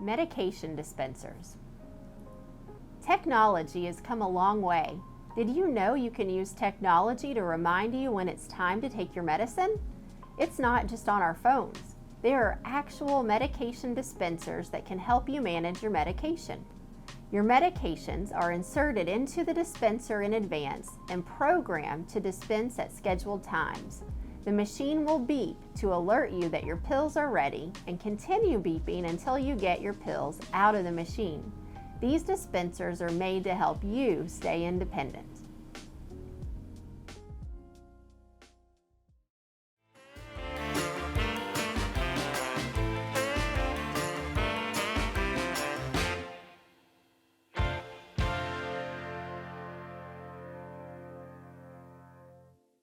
Medication dispensers. Technology has come a long way. Did you know you can use technology to remind you when it's time to take your medicine? It's not just on our phones. There are actual medication dispensers that can help you manage your medication. Your medications are inserted into the dispenser in advance and programmed to dispense at scheduled times. The machine will beep to alert you that your pills are ready and continue beeping until you get your pills out of the machine. These dispensers are made to help you stay independent.